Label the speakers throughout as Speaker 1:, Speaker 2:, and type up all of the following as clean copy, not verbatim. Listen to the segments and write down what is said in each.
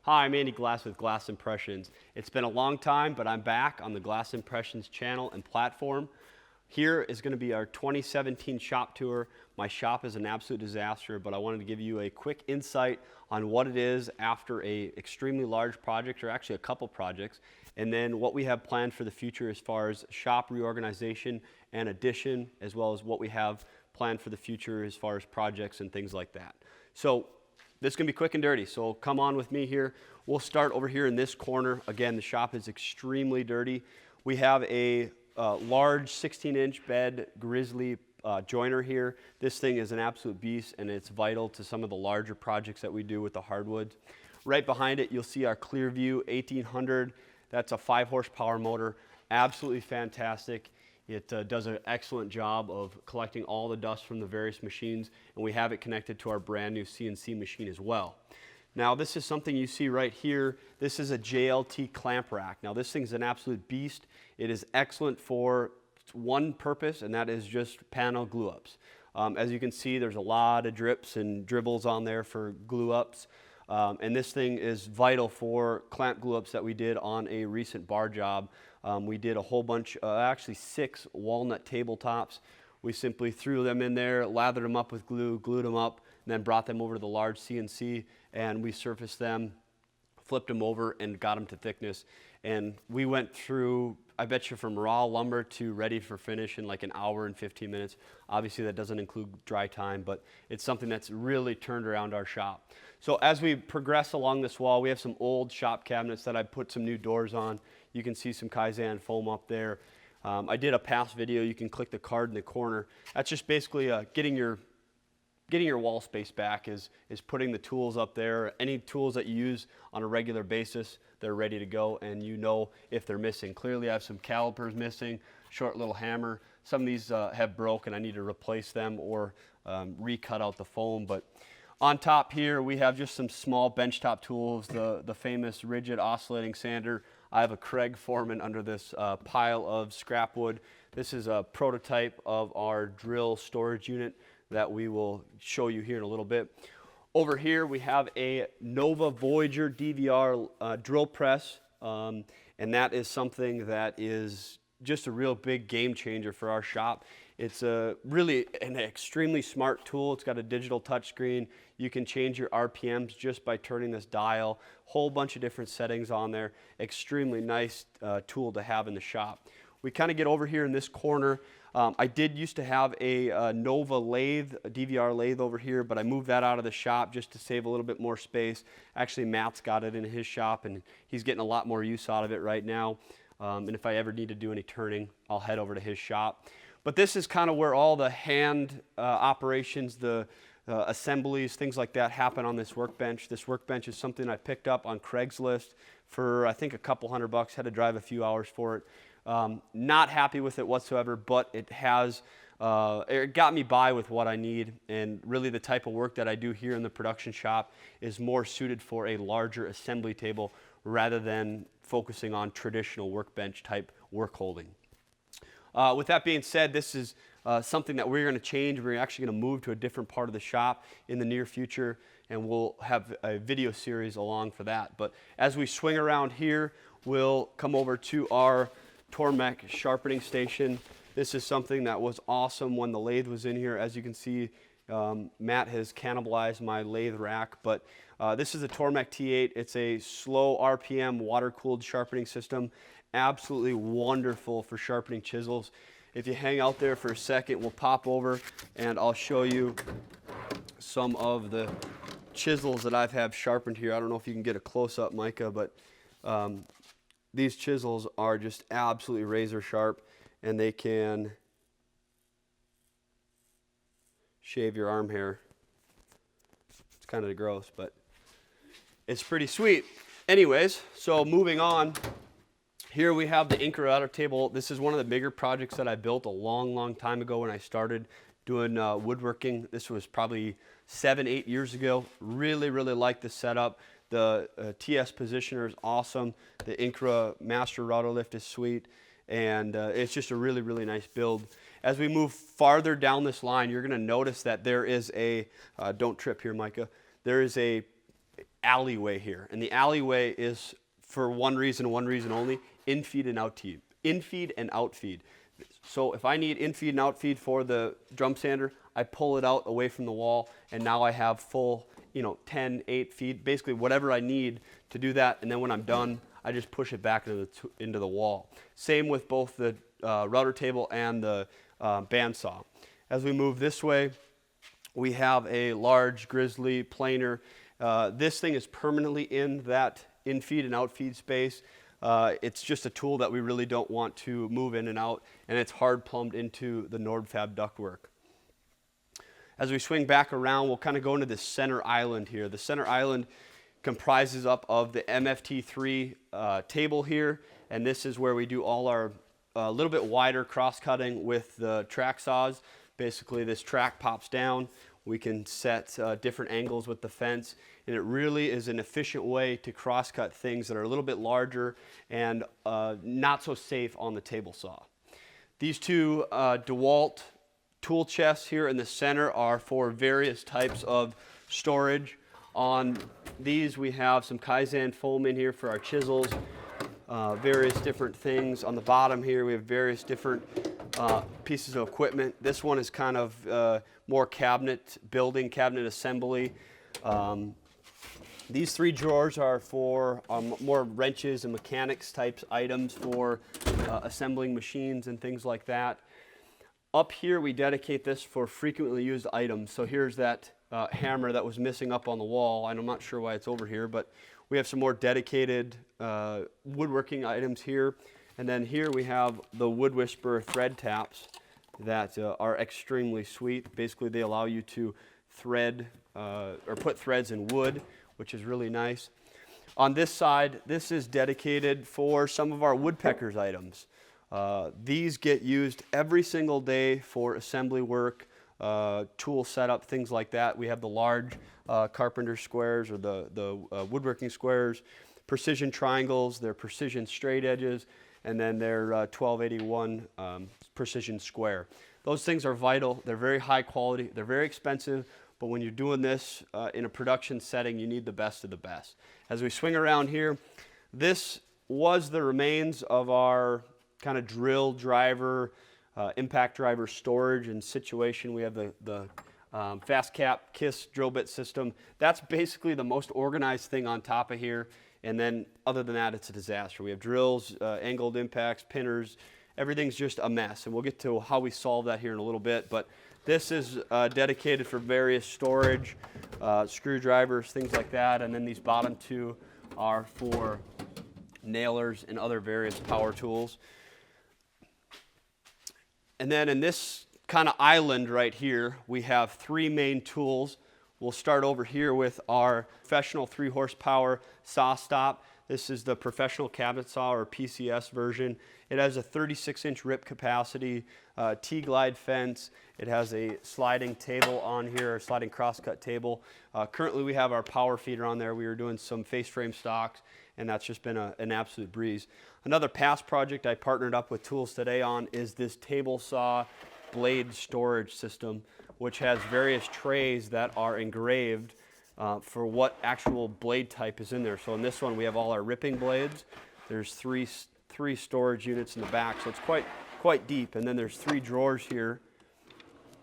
Speaker 1: Hi, I'm Andy Glass with Glass Impressions. It's been a long time, but I'm back on the Glass Impressions channel and platform. Here is going to be our 2017 shop tour. My shop is an absolute disaster, but I wanted to give you a quick insight on what it is after a extremely large project, or actually a couple projects, and then what we have planned for the future as far as shop reorganization and addition, as well as what we have planned for the future as far as projects and things like that. So this is going to be quick and dirty, so come on with me here. We'll start over here in this corner. Again, the shop is extremely dirty. We have a large 16-inch bed grizzly joiner here. This thing is an absolute beast, and it's vital to some of the larger projects that we do with the hardwoods. Right behind it, you'll see our Clearview 1800. That's a 5-horsepower motor. Absolutely fantastic. It does an excellent job of collecting all the dust from the various machines, and we have it connected to our brand new CNC machine as well. Now, this is something you see right here. This is a JLT clamp rack. Now, this thing's an absolute beast. It is excellent for one purpose, and that is just panel glue-ups. As you can see, there's a lot of drips and dribbles on there for glue-ups. And this thing is vital for clamp glue-ups that we did on a recent bar job. We did a whole bunch, actually 6 walnut tabletops. We simply threw them in there, lathered them up with glue, glued them up, and then brought them over to the large CNC, and we surfaced them, flipped them over, and got them to thickness. And we went through, I bet you, from raw lumber to ready for finish in like an hour and 15 minutes. Obviously, that doesn't include dry time, but it's something that's really turned around our shop. So as we progress along this wall, we have some old shop cabinets that I put some new doors on. You can see some Kaizen foam up there. I did a past video. You can click the card in the corner. That's just basically getting your wall space back is putting the tools up there. Any tools that you use on a regular basis, they're ready to go, and you know if they're missing. Clearly, I have some calipers missing, short little hammer. Some of these have broken. I need to replace them or recut out the foam. But on top here, we have just some small benchtop tools, the famous rigid oscillating sander. I have a Craig Foreman under this pile of scrap wood. This is a prototype of our drill storage unit that we will show you here in a little bit. Over here, we have a Nova Voyager DVR drill press, and that is something that is just a real big game changer for our shop. It's really an extremely smart tool. It's got a digital touchscreen. You can change your RPMs just by turning this dial. Whole bunch of different settings on there. Extremely nice tool to have in the shop. We kind of get over here in this corner. I did used to have a Nova lathe, a DVR lathe over here, but I moved that out of the shop just to save a little bit more space. Actually, Matt's got it in his shop, and he's getting a lot more use out of it right now. And if I ever need to do any turning, I'll head over to his shop. But this is kind of where all the hand operations, the assemblies, things like that happen on this workbench. This workbench is something I picked up on Craigslist for, I think, a couple $100. Had to drive a few hours for it. Not happy with it whatsoever, but it got me by with what I need, and really the type of work that I do here in the production shop is more suited for a larger assembly table rather than focusing on traditional workbench type work holding. With that being said, this is something that we're going to change. We're actually going to move to a different part of the shop in the near future, and we'll have a video series along for that. But as we swing around here, we'll come over to our Tormek sharpening station. This is something that was awesome when the lathe was in here. As you can see, Matt has cannibalized my lathe rack, but this is a Tormek T8. It's a slow RPM water-cooled sharpening system. Absolutely wonderful for sharpening chisels. If you hang out there for a second, we'll pop over and I'll show you some of the chisels that I've had sharpened here. I don't know if you can get a close-up, Micah, but these chisels are just absolutely razor sharp, and they can shave your arm hair. It's kind of gross, but it's pretty sweet. Anyways, so moving on, here we have the ink router table. This is one of the bigger projects that I built a long time ago when I started doing woodworking. This was probably 7-8 years ago. Really like the setup. The TS positioner is awesome. The Incra master router lift is sweet, and it's just a really nice build. As we move farther down this line, you're going to notice that there is a, don't trip here, Micah, there is a alleyway here. And the alleyway is for one reason only, in-feed and out-feed. In-feed and out-feed. So if I need in-feed and out-feed for the drum sander, I pull it out away from the wall, and now I have full, 10, 8 feet, basically whatever I need to do that. And then when I'm done, I just push it back into the wall. Same with both the router table and the bandsaw. As we move this way, we have a large grizzly planer. This thing is permanently in that in-feed and out-feed space. It's just a tool that we really don't want to move in and out, and it's hard plumbed into the Nordfab ductwork. As we swing back around, we'll kind of go into the center island here. The center island comprises up of the MFT3 table here, and this is where we do all our little bit wider cross-cutting with the track saws. Basically, this track pops down. We can set different angles with the fence, and it really is an efficient way to cross-cut things that are a little bit larger and not so safe on the table saw. These two DeWalt tool chests here in the center are for various types of storage. On these, we have some Kaizen foam in here for our chisels, various different things. On the bottom here, we have various different pieces of equipment. This one is kind of more cabinet building, cabinet assembly. These 3 drawers are for more wrenches and mechanics types items for assembling machines and things like that. Up here, we dedicate this for frequently used items. So here's that hammer that was missing up on the wall, and I'm not sure why it's over here, but we have some more dedicated woodworking items here. And then here we have the Wood Whisperer thread taps that are extremely sweet. Basically, they allow you to thread or put threads in wood, which is really nice. On this side, this is dedicated for some of our woodpeckers items. These get used every single day for assembly work, tool setup, things like that. We have the large carpenter squares or the woodworking squares, precision triangles, they're precision straight edges, and then they're 1281 precision square. Those things are vital. They're very high quality. They're very expensive, but when you're doing this in a production setting, you need the best of the best. As we swing around here, this was the remains of our kind of drill driver, impact driver storage and situation. We have the fast cap KISS drill bit system. That's basically the most organized thing on top of here. And then other than that, it's a disaster. We have drills, angled impacts, pinners. Everything's just a mess. And we'll get to how we solve that here in a little bit. But this is dedicated for various storage, screwdrivers, things like that. And then these bottom 2 are for nailers and other various power tools. And then in this kind of island right here, we have 3 main tools. We'll start over here with our professional 3 horsepower saw stop. This is the professional cabinet saw or PCS version. It has a 36-inch rip capacity, T-glide fence. It has a sliding table on here, a sliding crosscut table. Currently we have our power feeder on there. We were doing some face frame stocks, and that's just been an absolute breeze. Another past project I partnered up with Tools Today on is this table saw blade storage system, which has various trays that are engraved for what actual blade type is in there. So in this one, we have all our ripping blades. There's three storage units in the back, so it's quite deep. And then there's 3 drawers here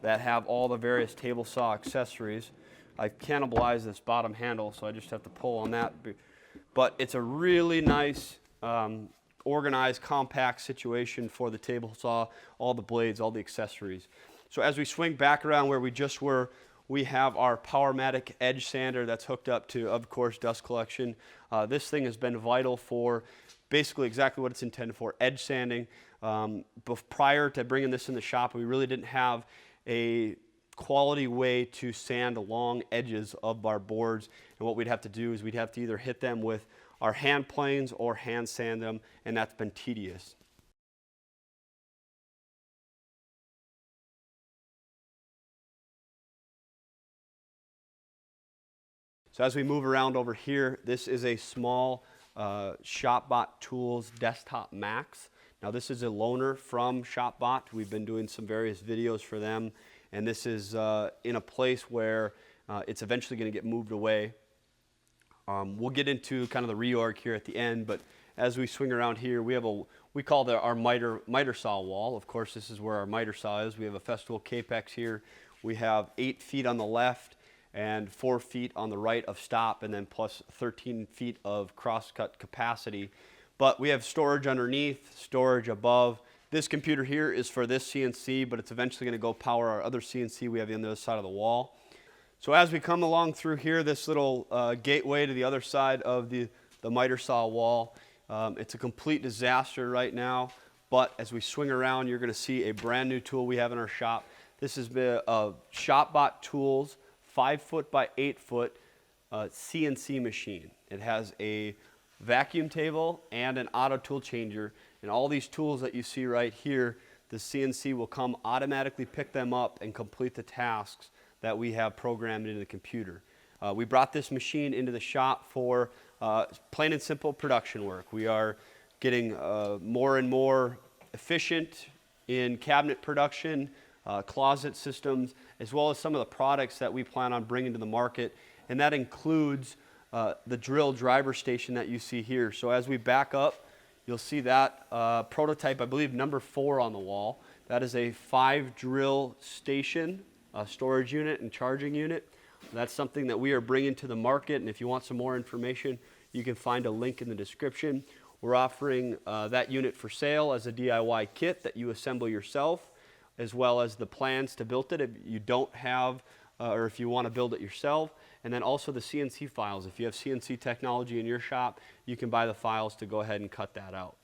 Speaker 1: that have all the various table saw accessories. I cannibalized this bottom handle, so I just have to pull on that. But it's a really nice, organized, compact situation for the table saw, all the blades, all the accessories. So as we swing back around where we just were, we have our Powermatic edge sander that's hooked up to, of course, dust collection. This thing has been vital for basically exactly what it's intended for, edge sanding. Prior to bringing this in the shop, we really didn't have a quality way to sand along edges of our boards. And what we'd have to do is we'd have to either hit them with our hand planes or hand sand them, and that's been tedious. So as we move around over here, this is a small ShopBot Tools Desktop Max. Now this is a loaner from ShopBot. We've been doing some various videos for them, and this is in a place where it's eventually going to get moved away. We'll get into kind of the reorg here at the end, but as we swing around here, we call our miter saw wall. Of course, this is where our miter saw is. We have a Festool Capex here. We have 8 feet on the left and 4 feet on the right of stop, and then plus 13 feet of crosscut capacity. But we have storage underneath, storage above. This computer here is for this CNC, but it's eventually going to go power our other CNC we have on the other side of the wall. So as we come along through here, this little gateway to the other side of the miter saw wall, it's a complete disaster right now, but as we swing around, you're going to see a brand new tool we have in our shop. This is a ShopBot Tools 5-foot by 8-foot CNC machine. It has a vacuum table and an auto tool changer, and all these tools that you see right here, the CNC will come automatically pick them up and complete the tasks that we have programmed into the computer. We brought this machine into the shop for plain and simple production work. We are getting more and more efficient in cabinet production, closet systems, as well as some of the products that we plan on bringing to the market, and that includes the drill driver station that you see here. So as we back up, you'll see that prototype, I believe number 4 on the wall. That is a 5 drill station, storage unit and charging unit. That's something that we are bringing to the market, and if you want some more information, you can find a link in the description. We're offering that unit for sale as a DIY kit that you assemble yourself, as well as the plans to build it if you don't have, or if you want to build it yourself, and then also the CNC files. If you have CNC technology in your shop, you can buy the files to go ahead and cut that out.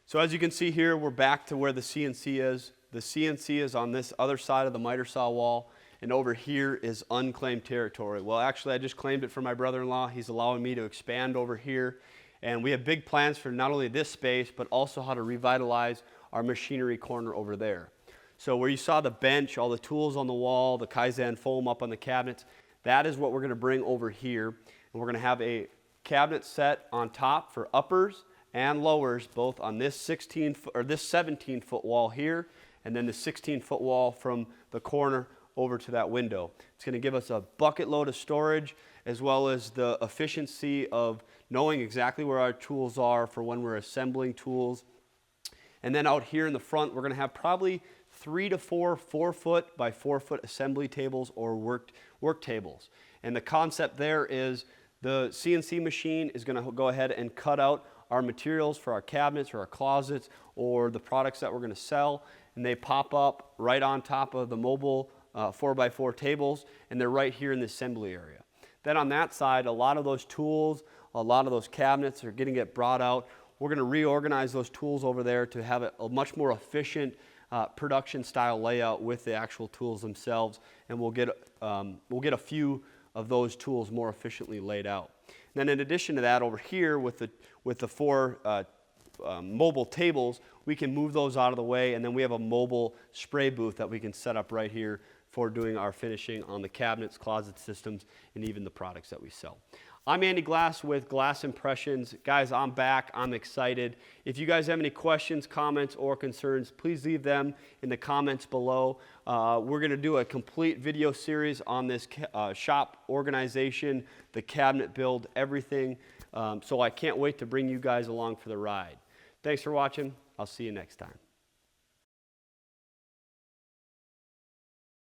Speaker 1: So as you can see here, we're back to where the CNC is. The CNC is on this other side of the miter saw wall, and over here is unclaimed territory. Well, actually, I just claimed it for my brother-in-law. He's allowing me to expand over here, and we have big plans for not only this space, but also how to revitalize our machinery corner over there. So where you saw the bench, all the tools on the wall, the Kaizen foam up on the cabinets, that is what we're going to bring over here, and we're going to have a cabinet set on top for uppers and lowers, both on this 17-foot wall here, and then the 16-foot wall from the corner over to that window. It's going to give us a bucket load of storage, as well as the efficiency of knowing exactly where our tools are for when we're assembling tools. And then out here in the front, we're going to have probably 3 to 4 4-foot by 4-foot assembly tables or work tables. And the concept there is the CNC machine is going to go ahead and cut out our materials for our cabinets or our closets or the products that we're going to sell, and they pop up right on top of the mobile 4x4 tables, and they're right here in the assembly area. Then on that side, a lot of those tools, a lot of those cabinets are going to get brought out. We're going to reorganize those tools over there to have a much more efficient production style layout with the actual tools themselves, and we'll get a few of those tools more efficiently laid out. And then in addition to that, over here with the 4 mobile tables, we can move those out of the way, and then we have a mobile spray booth that we can set up right here for doing our finishing on the cabinets, closet systems, and even the products that we sell. I'm Andy Glass with Glass Impressions. Guys, I'm back. I'm excited. If you guys have any questions, comments, or concerns, please leave them in the comments below. We're going to do a complete video series on this shop organization, the cabinet build, everything. So I can't wait to bring you guys along for the ride. Thanks for watching. I'll see you next time.